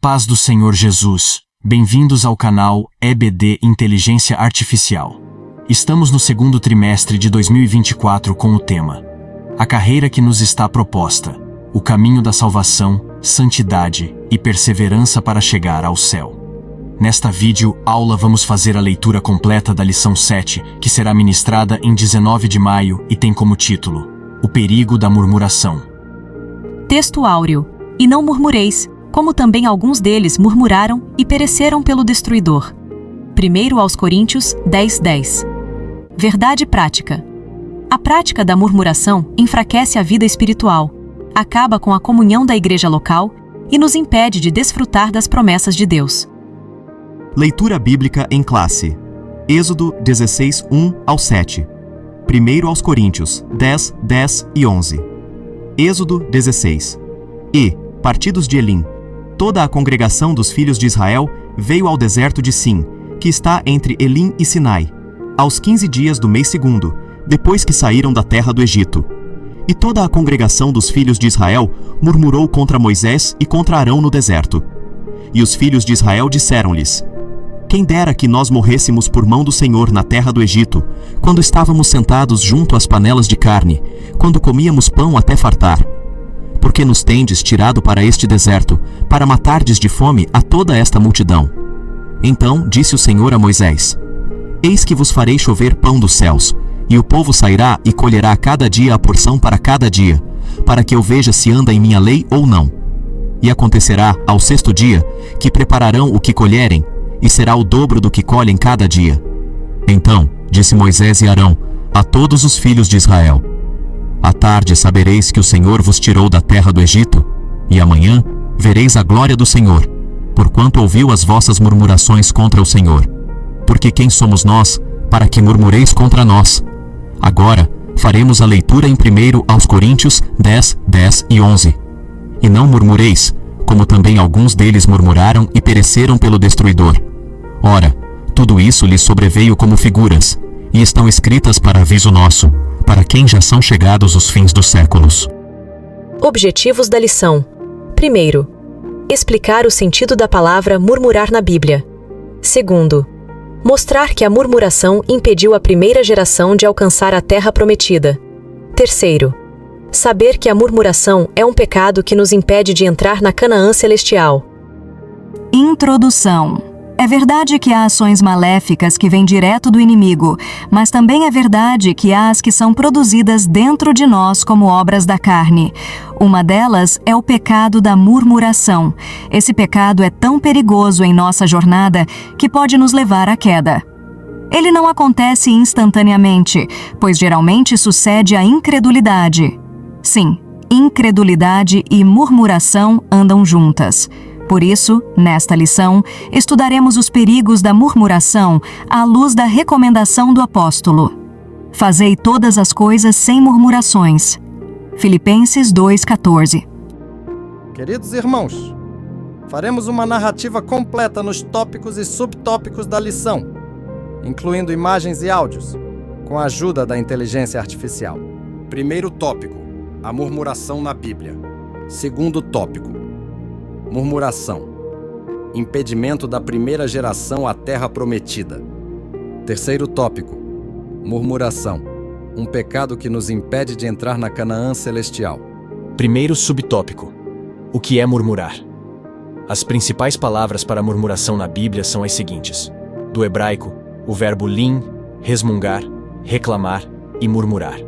paz do Senhor Jesus. Bem-vindos ao canal EBD Inteligência Artificial. Estamos no segundo trimestre de 2024 com o tema A carreira que nos está proposta, o caminho da salvação, santidade e perseverança para chegar ao céu. Nesta vídeo aula vamos fazer a leitura completa da lição 7, que será ministrada em 19 de maio e tem como título O perigo da murmuração. Texto áureo. E não murmureis, como também alguns deles murmuraram e pereceram pelo destruidor. 1 aos Coríntios 10:10. Verdade prática. A prática da murmuração enfraquece a vida espiritual, acaba com a comunhão da igreja local e nos impede de desfrutar das promessas de Deus. Leitura bíblica em classe. Êxodo 16, 1 ao 7. 1 aos Coríntios 10, 10 e 11. Êxodo 16. E, partidos de Elim, toda a congregação dos filhos de Israel veio ao deserto de Sim, que está entre Elim e Sinai, aos 15 dias do mês segundo, depois que saíram da terra do Egito. E toda a congregação dos filhos de Israel murmurou contra Moisés e contra Arão no deserto. E os filhos de Israel disseram-lhes: Quem dera que nós morrêssemos por mão do Senhor na terra do Egito, quando estávamos sentados junto às panelas de carne, quando comíamos pão até fartar. Porque nos tendes tirado para este deserto, para matardes de fome a toda esta multidão? Então disse o Senhor a Moisés: Eis que vos farei chover pão dos céus, e o povo sairá e colherá cada dia a porção para cada dia, para que eu veja se anda em minha lei ou não. E acontecerá, ao sexto dia, que prepararão o que colherem, e será o dobro do que colhem cada dia. Então disse Moisés e Arão a todos os filhos de Israel: À tarde sabereis que o Senhor vos tirou da terra do Egito, e amanhã vereis a glória do Senhor, porquanto ouviu as vossas murmurações contra o Senhor. Porque quem somos nós, para que murmureis contra nós? Agora faremos a leitura em 1 aos Coríntios 10, 10 e 11. E não murmureis, como também alguns deles murmuraram e pereceram pelo destruidor. Ora, tudo isso lhes sobreveio como figuras, e estão escritas para aviso nosso, para quem já são chegados os fins dos séculos. Objetivos da lição. 1. Explicar o sentido da palavra murmurar na Bíblia. 2. Mostrar que a murmuração impediu a primeira geração de alcançar a terra prometida. 3. Saber que a murmuração é um pecado que nos impede de entrar na Canaã celestial. Introdução. É verdade que há ações maléficas que vêm direto do inimigo, mas também é verdade que há as que são produzidas dentro de nós como obras da carne. Uma delas é o pecado da murmuração. Esse pecado é tão perigoso em nossa jornada que pode nos levar à queda. Ele não acontece instantaneamente, pois geralmente sucede à incredulidade. Sim, incredulidade e murmuração andam juntas. Por isso, nesta lição, estudaremos os perigos da murmuração à luz da recomendação do apóstolo. Fazei todas as coisas sem murmurações. Filipenses 2,14. Queridos irmãos, faremos uma narrativa completa nos tópicos e subtópicos da lição, incluindo imagens e áudios, com a ajuda da inteligência artificial. Primeiro tópico: a murmuração na Bíblia. Segundo tópico: murmuração, impedimento da primeira geração à terra prometida. Terceiro tópico: murmuração, um pecado que nos impede de entrar na Canaã celestial. Primeiro subtópico: o que é murmurar? As principais palavras para murmuração na Bíblia são as seguintes: do hebraico, o verbo lim, resmungar, reclamar e murmurar.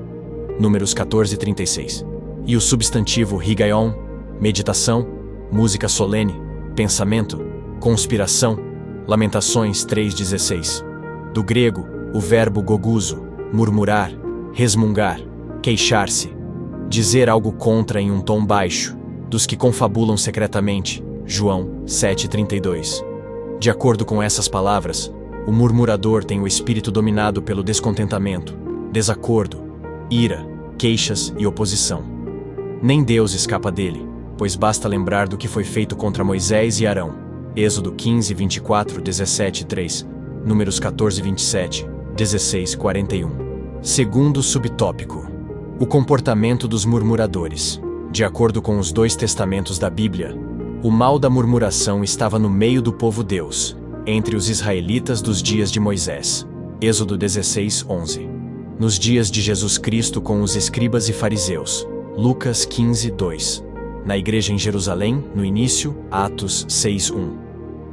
Números 14:36. E o substantivo higaion, meditação, música solene, pensamento, conspiração, Lamentações 3:16. Do grego, o verbo goguzo, murmurar, resmungar, queixar-se, dizer algo contra em um tom baixo, dos que confabulam secretamente, João 7:32. De acordo com essas palavras, o murmurador tem o espírito dominado pelo descontentamento, desacordo, ira, queixas e oposição. Nem Deus escapa dele, pois basta lembrar do que foi feito contra Moisés e Arão. Êxodo 15, 24, 17, 3, Números 14, 27, 16, 41. Segundo subtópico: o comportamento dos murmuradores. De acordo com os dois testamentos da Bíblia, O mal da murmuração estava no meio do povo Deus, entre os israelitas dos dias de Moisés. Êxodo 16, 11. Nos dias de Jesus Cristo com os escribas e fariseus. Lucas 15, 2. Na igreja em Jerusalém, no início, Atos 6, 1.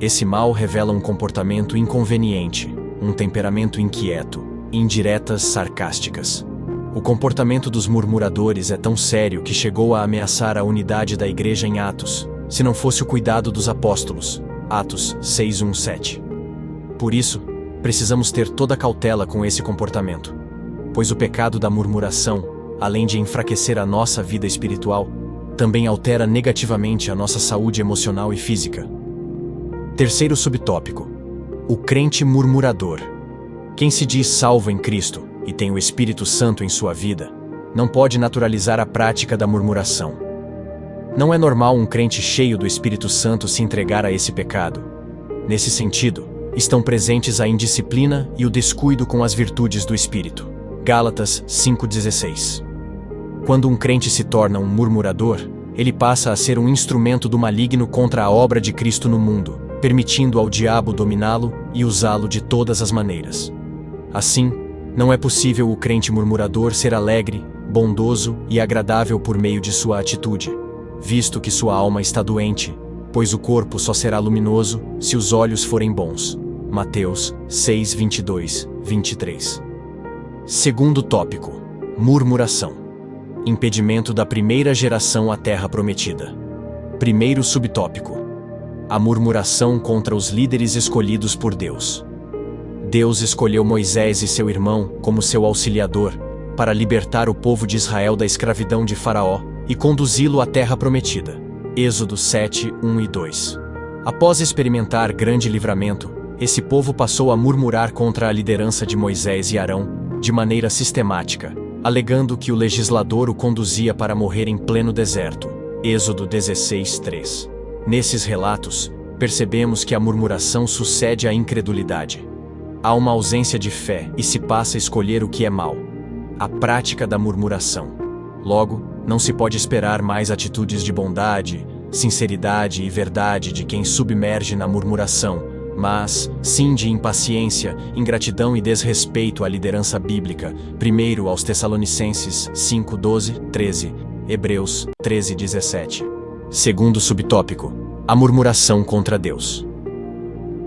Esse mal revela um comportamento inconveniente, um temperamento inquieto, indiretas sarcásticas. O comportamento dos murmuradores é tão sério que chegou a ameaçar a unidade da igreja em Atos, se não fosse o cuidado dos apóstolos. Atos 6:1-7. Por isso, precisamos ter toda cautela com esse comportamento, pois o pecado da murmuração, além de enfraquecer a nossa vida espiritual, também altera negativamente a nossa saúde emocional e física. Terceiro subtópico: o crente murmurador. Quem se diz salvo em Cristo e tem o Espírito Santo em sua vida, não pode naturalizar a prática da murmuração. Não é normal um crente cheio do Espírito Santo se entregar a esse pecado. Nesse sentido, estão presentes a indisciplina e o descuido com as virtudes do Espírito. Gálatas 5:16. Quando um crente se torna um murmurador, ele passa a ser um instrumento do maligno contra a obra de Cristo no mundo, permitindo ao diabo dominá-lo e usá-lo de todas as maneiras. Assim, não é possível o crente murmurador ser alegre, bondoso e agradável por meio de sua atitude, visto que sua alma está doente, pois o corpo só será luminoso se os olhos forem bons. Mateus 6:22-23. Segundo tópico: murmuração. Impedimento da primeira geração à terra prometida. Primeiro subtópico: a murmuração contra os líderes escolhidos por Deus. Deus escolheu Moisés e seu irmão como seu auxiliador para libertar o povo de Israel da escravidão de Faraó e conduzi-lo à terra prometida. Êxodo 7, 1 e 2. Após experimentar grande livramento, esse povo passou a murmurar contra a liderança de Moisés e Arão, de maneira sistemática, alegando que o legislador o conduzia para morrer em pleno deserto. Êxodo 16, 3. Nesses relatos, percebemos que a murmuração sucede à incredulidade. Há uma ausência de fé e se passa a escolher o que é mal. A prática da murmuração. Logo, não se pode esperar mais atitudes de bondade, sinceridade e verdade de quem submerge na murmuração, mas, sim, de impaciência, ingratidão e desrespeito à liderança bíblica. 1 aos Tessalonicenses 5:12, 13, Hebreus 13:17. Segundo subtópico: a murmuração contra Deus.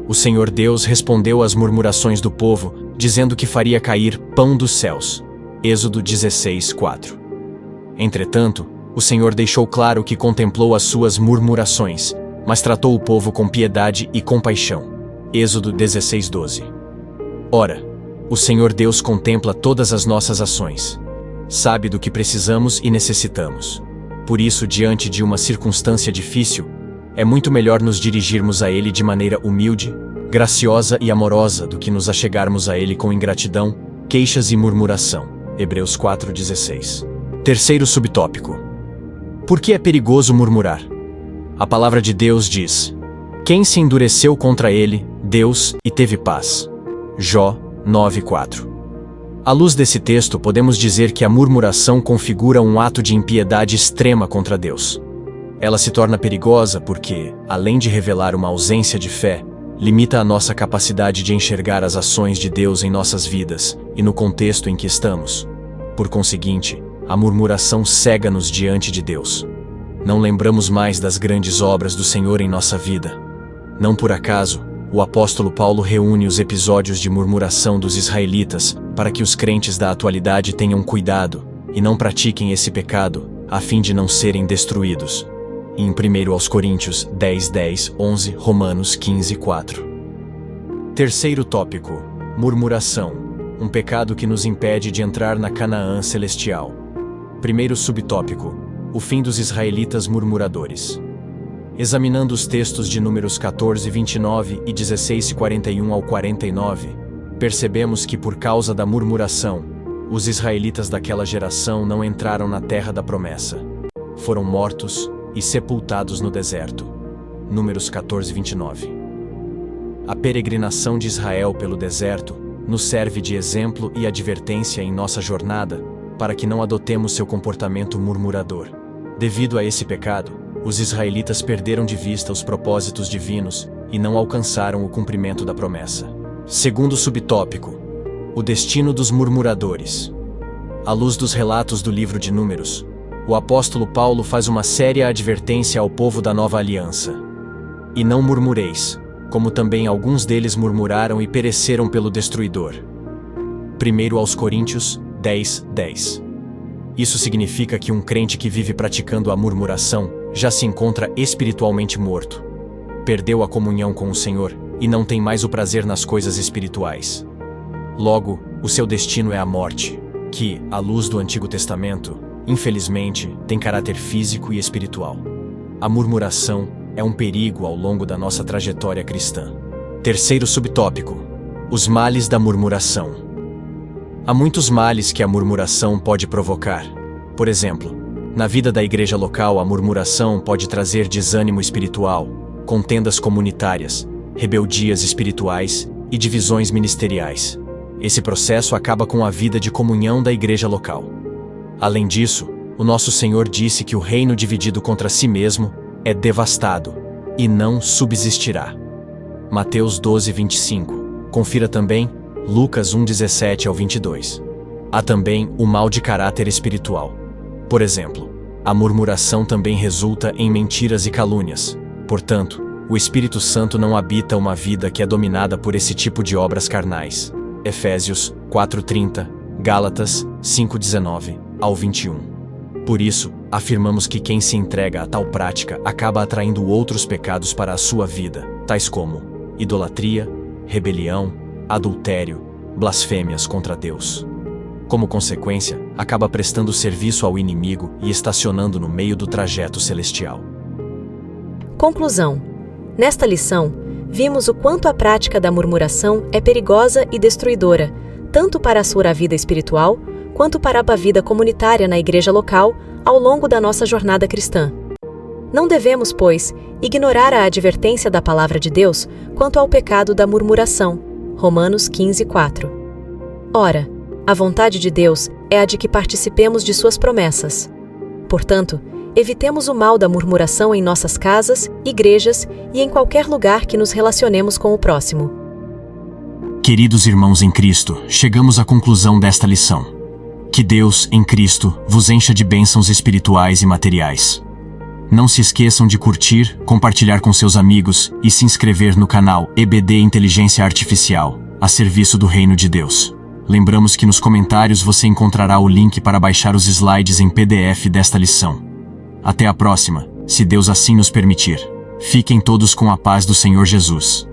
O Senhor Deus respondeu às murmurações do povo, dizendo que faria cair pão dos céus. Êxodo 16:4. Entretanto, o Senhor deixou claro que contemplou as suas murmurações, mas tratou o povo com piedade e compaixão. Êxodo 16:12. Ora, o Senhor Deus contempla todas as nossas ações. Sabe do que precisamos e necessitamos. Por isso, diante de uma circunstância difícil, é muito melhor nos dirigirmos a Ele de maneira humilde, graciosa e amorosa do que nos achegarmos a Ele com ingratidão, queixas e murmuração. Hebreus 4:16. Terceiro subtópico: por que é perigoso murmurar? A palavra de Deus diz: quem se endureceu contra ele, Deus, e teve paz. Jó 9:4. À luz desse texto, podemos dizer que a murmuração configura um ato de impiedade extrema contra Deus. Ela se torna perigosa porque, além de revelar uma ausência de fé, limita a nossa capacidade de enxergar as ações de Deus em nossas vidas e no contexto em que estamos. Por conseguinte, a murmuração cega-nos diante de Deus. Não lembramos mais das grandes obras do Senhor em nossa vida. Não por acaso, o apóstolo Paulo reúne os episódios de murmuração dos israelitas para que os crentes da atualidade tenham cuidado e não pratiquem esse pecado, a fim de não serem destruídos. Em 1 aos Coríntios 10:10, 11, Romanos 15:4. Terceiro tópico: murmuração, um pecado que nos impede de entrar na Canaã celestial. Primeiro subtópico: o fim dos israelitas murmuradores. Examinando os textos de Números 14:29 e 16:41 ao 49, percebemos que por causa da murmuração, os israelitas daquela geração não entraram na terra da promessa. Foram mortos e sepultados no deserto. Números 14:29. A peregrinação de Israel pelo deserto nos serve de exemplo e advertência em nossa jornada, para que não adotemos seu comportamento murmurador. Devido a esse pecado, os israelitas perderam de vista os propósitos divinos e não alcançaram o cumprimento da promessa. Segundo subtópico: o destino dos murmuradores. À luz dos relatos do livro de Números, o apóstolo Paulo faz uma séria advertência ao povo da nova aliança. E não murmureis, como também alguns deles murmuraram e pereceram pelo destruidor. 1 aos Coríntios 10:10. Isso significa que um crente que vive praticando a murmuração já se encontra espiritualmente morto. Perdeu a comunhão com o Senhor e não tem mais o prazer nas coisas espirituais. Logo, o seu destino é a morte, que, à luz do Antigo Testamento, infelizmente, tem caráter físico e espiritual. A murmuração é um perigo ao longo da nossa trajetória cristã. Terceiro subtópico: os males da murmuração. Há muitos males que a murmuração pode provocar. Por exemplo, na vida da igreja local, a murmuração pode trazer desânimo espiritual, contendas comunitárias, rebeldias espirituais e divisões ministeriais. Esse processo acaba com a vida de comunhão da igreja local. Além disso, o nosso Senhor disse que o reino dividido contra si mesmo é devastado e não subsistirá. Mateus 12:25. Confira também Lucas 1:17 ao 22. Há também o mal de caráter espiritual. Por exemplo, a murmuração também resulta em mentiras e calúnias. Portanto, o Espírito Santo não habita uma vida que é dominada por esse tipo de obras carnais. Efésios 4:30, Gálatas 5:19 ao 21. Por isso, afirmamos que quem se entrega a tal prática acaba atraindo outros pecados para a sua vida, tais como idolatria, rebelião, adultério, blasfêmias contra Deus. Como consequência, acaba prestando serviço ao inimigo e estacionando no meio do trajeto celestial. Conclusão: nesta lição, vimos o quanto a prática da murmuração é perigosa e destruidora, tanto para a sua vida espiritual, quanto para a vida comunitária na igreja local ao longo da nossa jornada cristã. Não devemos, pois, ignorar a advertência da palavra de Deus quanto ao pecado da murmuração. Romanos 15:4. Ora, a vontade de Deus é a de que participemos de suas promessas. Portanto, evitemos o mal da murmuração em nossas casas, igrejas e em qualquer lugar que nos relacionemos com o próximo. Queridos irmãos em Cristo, chegamos à conclusão desta lição. Que Deus, em Cristo, vos encha de bênçãos espirituais e materiais. Não se esqueçam de curtir, compartilhar com seus amigos e se inscrever no canal EBD Inteligência Artificial, a serviço do Reino de Deus. Lembramos que nos comentários você encontrará o link para baixar os slides em PDF desta lição. Até a próxima, se Deus assim nos permitir. Fiquem todos com a paz do Senhor Jesus.